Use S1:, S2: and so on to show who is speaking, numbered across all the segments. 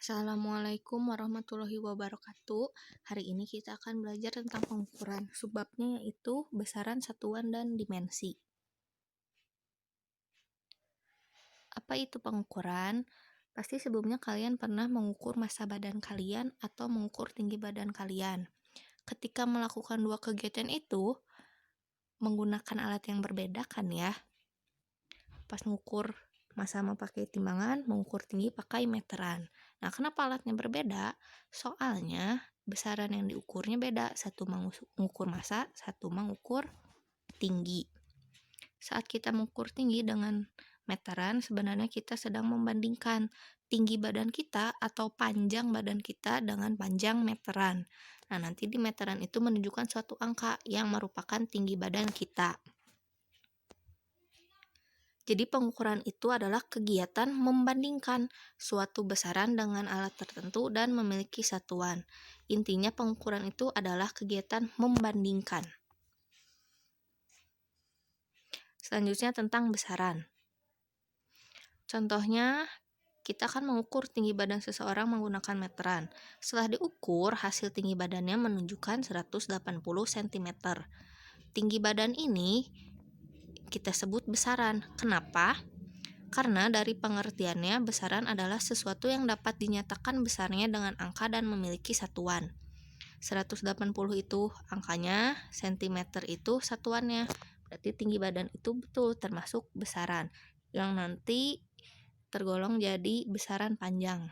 S1: Assalamualaikum warahmatullahi wabarakatuh. Hari ini kita akan belajar tentang pengukuran. Subbabnya yaitu besaran, satuan, dan dimensi. Apa itu pengukuran? Pasti sebelumnya kalian pernah mengukur massa badan kalian atau mengukur tinggi badan kalian. Ketika melakukan dua kegiatan itu, menggunakan alat yang berbeda kan ya. Pas mengukur massa mau pakai timbangan, mengukur tinggi pakai meteran. Nah, kenapa alatnya berbeda? Soalnya besaran yang diukurnya beda. Satu mengukur massa, satu mengukur tinggi. Saat kita mengukur tinggi dengan meteran, sebenarnya kita sedang membandingkan tinggi badan kita atau panjang badan kita dengan panjang meteran. Nah, nanti di meteran itu menunjukkan suatu angka yang merupakan tinggi badan kita. Jadi pengukuran itu adalah kegiatan membandingkan suatu besaran dengan alat tertentu dan memiliki satuan. Intinya pengukuran itu adalah kegiatan membandingkan. Selanjutnya tentang besaran. Contohnya, kita akan mengukur tinggi badan seseorang menggunakan meteran. Setelah diukur, hasil tinggi badannya menunjukkan 180 cm. Tinggi badan ini kita sebut besaran. Kenapa? Karena dari pengertiannya, besaran adalah sesuatu yang dapat dinyatakan besarnya dengan angka dan memiliki satuan. 180 itu angkanya, cm itu satuannya. Berarti tinggi badan itu betul termasuk besaran, yang nanti tergolong jadi besaran panjang.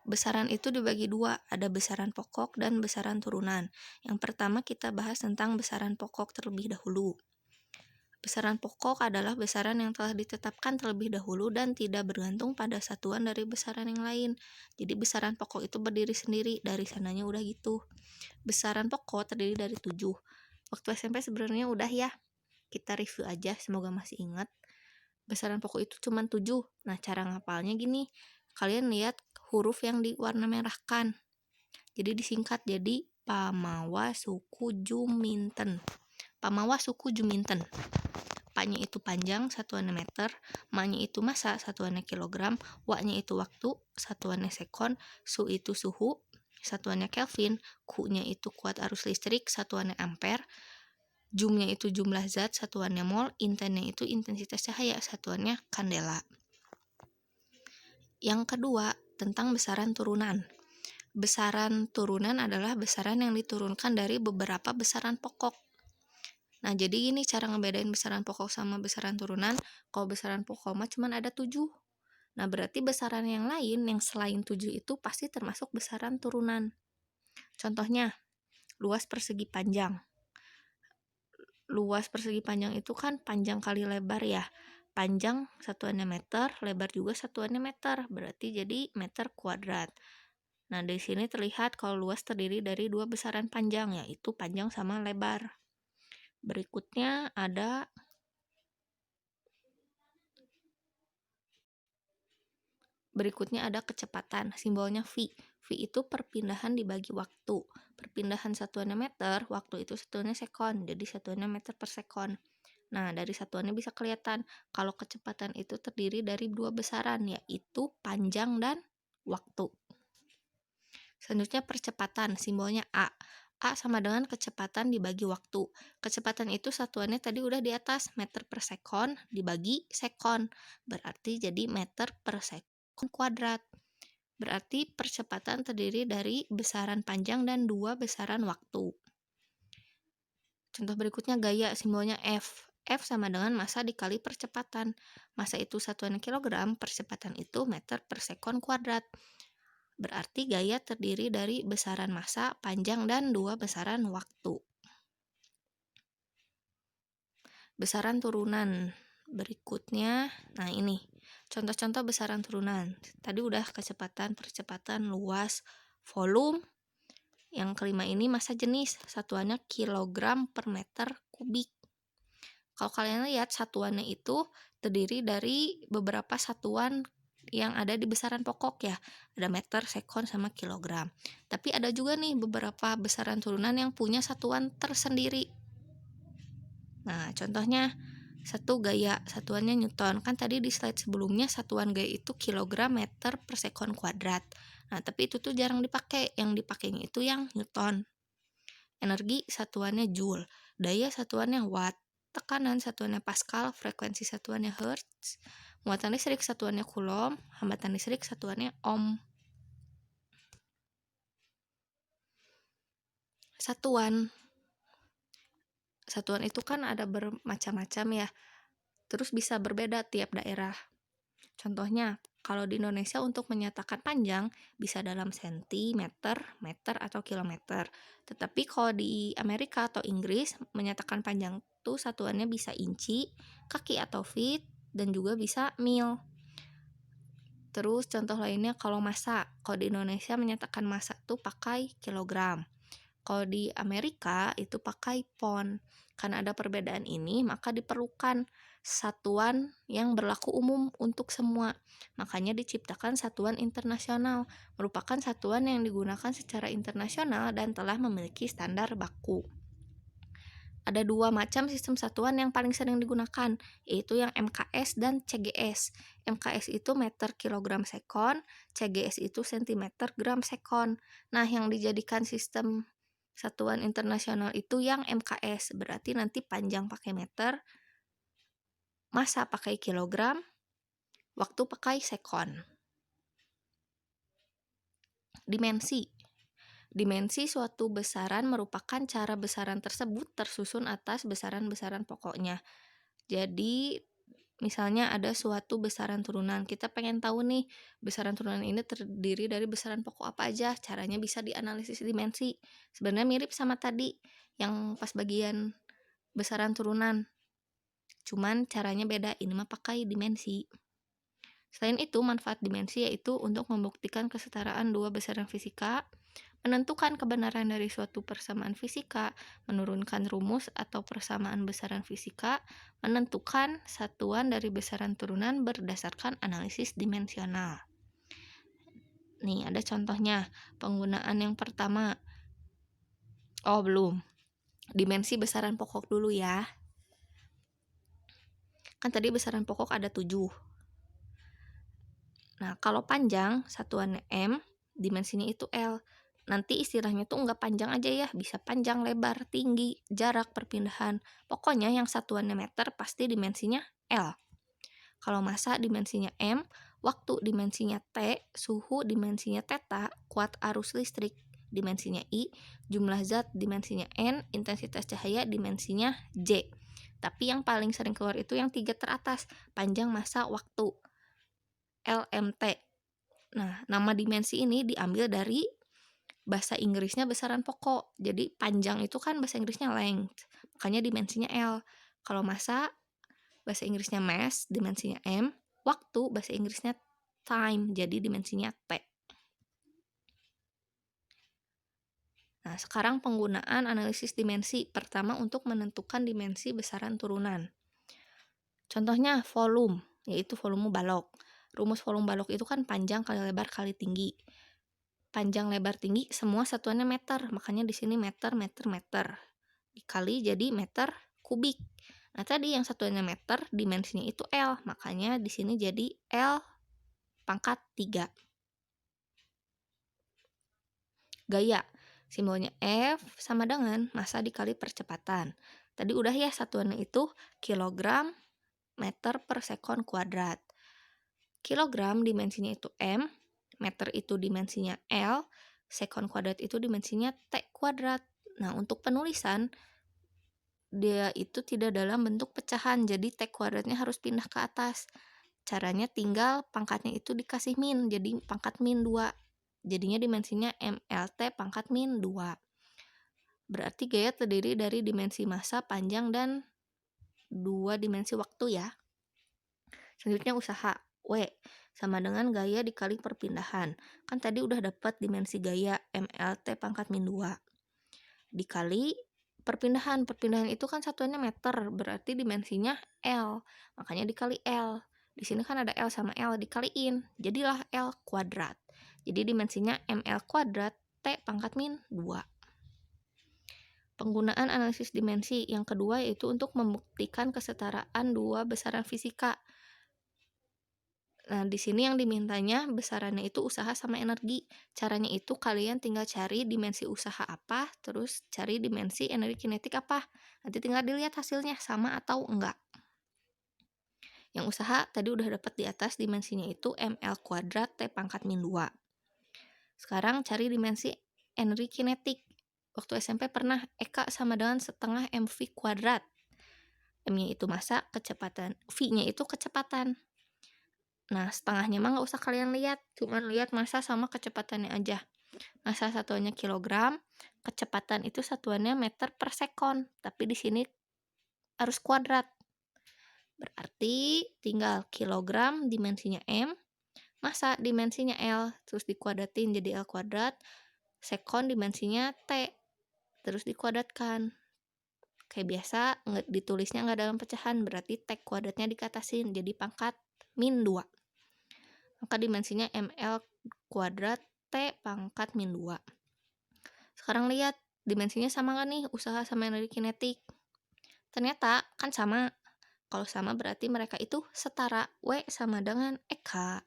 S1: Besaran itu dibagi dua, ada besaran pokok dan besaran turunan. Yang pertama kita bahas tentang besaran pokok terlebih dahulu. Besaran pokok adalah besaran yang telah ditetapkan terlebih dahulu dan tidak bergantung pada satuan dari besaran yang lain. Jadi besaran pokok itu berdiri sendiri, dari sananya udah gitu. Besaran pokok terdiri dari 7. Waktu SMP sebenarnya udah ya, kita review aja, semoga masih ingat. Besaran pokok itu cuma 7. Nah, cara ngapalnya gini, kalian lihat huruf yang diwarna merahkan. Jadi disingkat jadi Pamawa Suku Juminten. Pamawa Suku Juminten. Pa-nya itu panjang, satuannya meter, Ma-nya itu massa, satuannya kilogram, Wa-nya itu waktu, satuannya sekon, Su itu suhu, satuannya Kelvin, Ku-nya itu kuat arus listrik, satuannya ampere, Jum-nya itu jumlah zat, satuannya mol, Inten-nya itu intensitas cahaya, satuannya kandela. Yang kedua, tentang besaran turunan. Besaran turunan adalah besaran yang diturunkan dari beberapa besaran pokok. Nah, jadi ini cara ngebedain besaran pokok sama besaran turunan. Kalau besaran pokok mah cuma ada 7. Nah, berarti besaran yang lain yang selain 7 itu pasti termasuk besaran turunan. Contohnya, luas persegi panjang. Luas persegi panjang itu kan panjang kali lebar ya. Panjang satuannya meter, lebar juga satuannya meter. Berarti jadi meter kuadrat. Nah, di sini terlihat kalau luas terdiri dari dua besaran panjang, yaitu panjang sama lebar. Berikutnya ada kecepatan, simbolnya V. V itu perpindahan dibagi waktu. Perpindahan satuannya meter, waktu itu satuannya sekon, jadi satuannya meter per sekon. Nah, dari satuannya bisa kelihatan kalau kecepatan itu terdiri dari dua besaran, yaitu panjang dan waktu. Selanjutnya percepatan, simbolnya A. A sama dengan kecepatan dibagi waktu. Kecepatan itu satuannya tadi udah di atas, meter per sekon dibagi sekon. Berarti jadi meter per sekon kuadrat. Berarti percepatan terdiri dari besaran panjang dan dua besaran waktu. Contoh berikutnya gaya, simbolnya F. F sama dengan massa dikali percepatan. Massa itu satuannya kilogram, percepatan itu meter per sekon kuadrat. Berarti gaya terdiri dari besaran massa, panjang, dan dua besaran waktu. Besaran turunan. Berikutnya, nah ini. Contoh-contoh besaran turunan. Tadi udah kecepatan, percepatan, luas, volume. Yang kelima ini massa jenis, satuannya kilogram per meter kubik. Kalau kalian lihat satuannya itu terdiri dari beberapa satuan yang ada di besaran pokok ya. Ada meter, sekon, sama kilogram. Tapi ada juga nih beberapa besaran turunan yang punya satuan tersendiri. Nah, contohnya 1 gaya, satuannya Newton. Kan tadi di slide sebelumnya satuan gaya itu kilogram meter per sekon kuadrat. Nah, tapi itu tuh jarang dipakai. Yang dipakainya itu yang Newton. Energi satuannya Joule. Daya satuannya Watt. Tekanan satuannya Pascal, frekuensi satuannya Hertz. Muatan listrik satuannya Coulomb, hambatan listrik satuannya Ohm. Satuan itu kan ada bermacam-macam ya. Terus bisa berbeda tiap daerah. Contohnya, kalau di Indonesia untuk menyatakan panjang bisa dalam sentimeter, meter, atau kilometer. Tetapi kalau di Amerika atau Inggris menyatakan panjang tuh satuannya bisa inci, kaki atau feet, dan juga bisa mil. Terus contoh lainnya kalau massa, kalau di Indonesia menyatakan massa tuh pakai kilogram. Kalau di Amerika itu pakai pound. Karena ada perbedaan ini, maka diperlukan satuan yang berlaku umum untuk semua. Makanya diciptakan satuan internasional, merupakan satuan yang digunakan secara internasional dan telah memiliki standar baku. Ada 2 macam sistem satuan yang paling sering digunakan, yaitu yang MKS dan CGS. MKS itu meter kilogram sekon, CGS itu sentimeter gram sekon. Nah, yang dijadikan sistem satuan internasional itu yang MKS, berarti nanti panjang pakai meter, massa pakai kilogram, waktu pakai sekon. Dimensi. Dimensi suatu besaran merupakan cara besaran tersebut tersusun atas besaran-besaran pokoknya. Jadi, misalnya ada suatu besaran turunan. Kita pengen tahu nih, besaran turunan ini terdiri dari besaran pokok apa aja. Caranya bisa dianalisis dimensi. Sebenarnya mirip sama tadi, yang pas bagian besaran turunan. Cuman caranya beda, ini mah pakai dimensi. Selain itu, manfaat dimensi yaitu untuk membuktikan kesetaraan dua besaran fisika, menentukan kebenaran dari suatu persamaan fisika, menurunkan rumus atau persamaan besaran fisika, menentukan satuan dari besaran turunan berdasarkan analisis dimensional. Nih, ada contohnya. Penggunaan yang pertama. Oh, belum. Dimensi besaran pokok dulu ya. Kan tadi besaran pokok ada 7. Nah, kalau panjang, satuannya M, dimensinya itu L. Nanti istilahnya tuh nggak panjang aja ya, bisa panjang, lebar, tinggi, jarak, perpindahan. Pokoknya yang satuannya meter pasti dimensinya L. Kalau massa dimensinya M, waktu dimensinya T, suhu dimensinya theta, kuat arus listrik dimensinya I, jumlah zat dimensinya N, intensitas cahaya dimensinya J. Tapi yang paling sering keluar itu yang 3 teratas, panjang, massa, waktu, LMT. Nah, nama dimensi ini diambil dari bahasa Inggrisnya besaran pokok. Jadi panjang itu kan bahasa Inggrisnya length, makanya dimensinya L. Kalau massa bahasa Inggrisnya mass, dimensinya M. Waktu bahasa Inggrisnya time, jadi dimensinya T. Nah, sekarang penggunaan analisis dimensi. Pertama untuk menentukan dimensi besaran turunan. Contohnya volume, yaitu volume balok. Rumus volume balok itu kan panjang kali lebar kali tinggi. Panjang, lebar, tinggi semua satuannya meter, makanya di sini meter, meter, meter. Dikali jadi meter kubik. Nah, tadi yang satuannya meter, dimensinya itu L, makanya di sini jadi L pangkat 3. Gaya, simbolnya F sama dengan massa dikali percepatan. Tadi udah ya satuannya itu kilogram meter per sekon kuadrat. Kilogram dimensinya itu M, meter itu dimensinya L, sekon kuadrat itu dimensinya T kuadrat. Nah, untuk penulisan, dia itu tidak dalam bentuk pecahan, jadi T kuadratnya harus pindah ke atas. Caranya tinggal pangkatnya itu dikasih min, jadi pangkat min 2. Jadinya dimensinya MLT pangkat min 2. Berarti gaya terdiri dari dimensi massa, panjang, dan 2 dimensi waktu ya. Selanjutnya usaha. W sama dengan gaya dikali perpindahan. Kan tadi udah dapat dimensi gaya MLT pangkat min 2. Dikali perpindahan. Perpindahan itu kan satuannya meter, berarti dimensinya L. Makanya dikali L. Di sini kan ada L sama L dikaliin, jadilah L kuadrat. Jadi dimensinya ML kuadrat T pangkat min 2. Penggunaan analisis dimensi yang kedua yaitu untuk membuktikan kesetaraan dua besaran fisika. Nah, di sini yang dimintanya besarannya itu usaha sama energi. Caranya itu kalian tinggal cari dimensi usaha apa, terus cari dimensi energi kinetik apa. Nanti tinggal dilihat hasilnya sama atau enggak. Yang usaha tadi udah dapat di atas, dimensinya itu ml kuadrat T pangkat min 2. Sekarang cari dimensi energi kinetik. Waktu SMP pernah Eka sama dengan setengah mv kuadrat. M-nya itu massa, kecepatan. V-nya itu kecepatan. Nah, setengahnya mah nggak usah kalian lihat, cuma lihat massa sama kecepatannya aja. Massa satuannya kilogram, kecepatan itu satuannya meter per sekon, tapi di sini harus kuadrat. Berarti tinggal kilogram dimensinya M, massa dimensinya L, terus dikuadratin jadi L kuadrat, sekon dimensinya T, terus dikuadratkan. Kayak biasa, ditulisnya nggak dalam pecahan, berarti T kuadratnya dikatasin, jadi pangkat min 2. Maka dimensinya ml kuadrat T pangkat min 2. Sekarang lihat, dimensinya sama kan nih, usaha sama energi kinetik. Ternyata kan sama. Kalau sama berarti mereka itu setara. W sama dengan EK.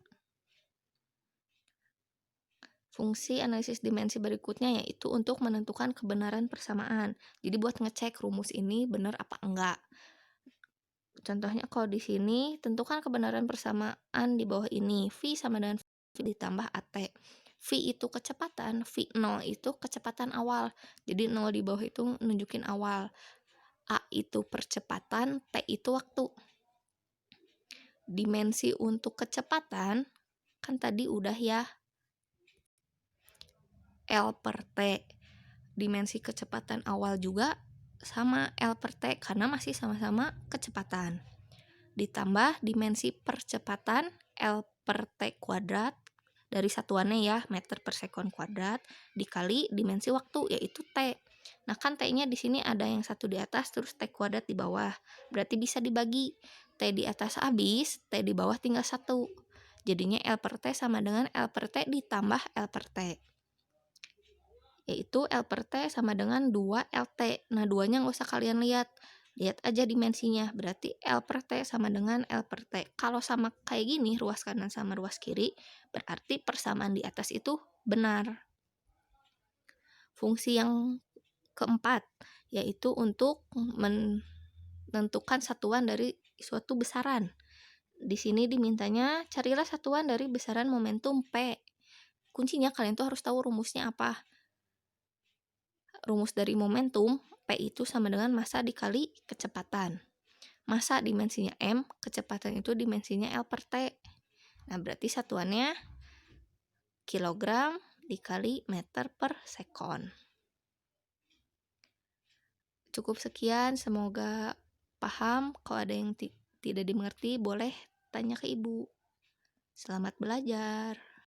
S1: Fungsi analisis dimensi berikutnya yaitu untuk menentukan kebenaran persamaan. Jadi buat ngecek rumus ini benar apa enggak. Contohnya kalau di sini, tentukan kebenaran persamaan di bawah ini. V sama dengan V ditambah AT. V itu kecepatan, V0 itu kecepatan awal. Jadi 0 di bawah itu nunjukin awal. A itu percepatan, T itu waktu. Dimensi untuk kecepatan, kan tadi udah ya, L per T. Dimensi kecepatan awal juga sama L per T, karena masih sama-sama kecepatan. Ditambah dimensi percepatan L per T kuadrat, dari satuannya ya, meter per sekon kuadrat, dikali dimensi waktu, yaitu T. Nah kan T-nya di sini ada yang satu di atas, terus T kuadrat di bawah. Berarti bisa dibagi. T di atas habis, T di bawah tinggal 1. Jadinya L per T sama dengan L per T ditambah L per T. Yaitu L per T sama dengan 2LT. Nah, 2-nya nggak usah kalian lihat. Lihat aja dimensinya. Berarti L per T sama dengan L per T. Kalau sama kayak gini, ruas kanan sama ruas kiri, berarti persamaan di atas itu benar. Fungsi yang keempat, yaitu untuk menentukan satuan dari suatu besaran. Di sini dimintanya carilah satuan dari besaran momentum P. Kuncinya kalian tuh harus tahu rumusnya apa. Rumus dari momentum, P itu sama dengan massa dikali kecepatan. Massa dimensinya M, kecepatan itu dimensinya L per T. Nah, berarti satuannya kilogram dikali meter per sekon. Cukup sekian, semoga paham. Kalau ada yang tidak dimengerti, boleh tanya ke ibu. Selamat belajar.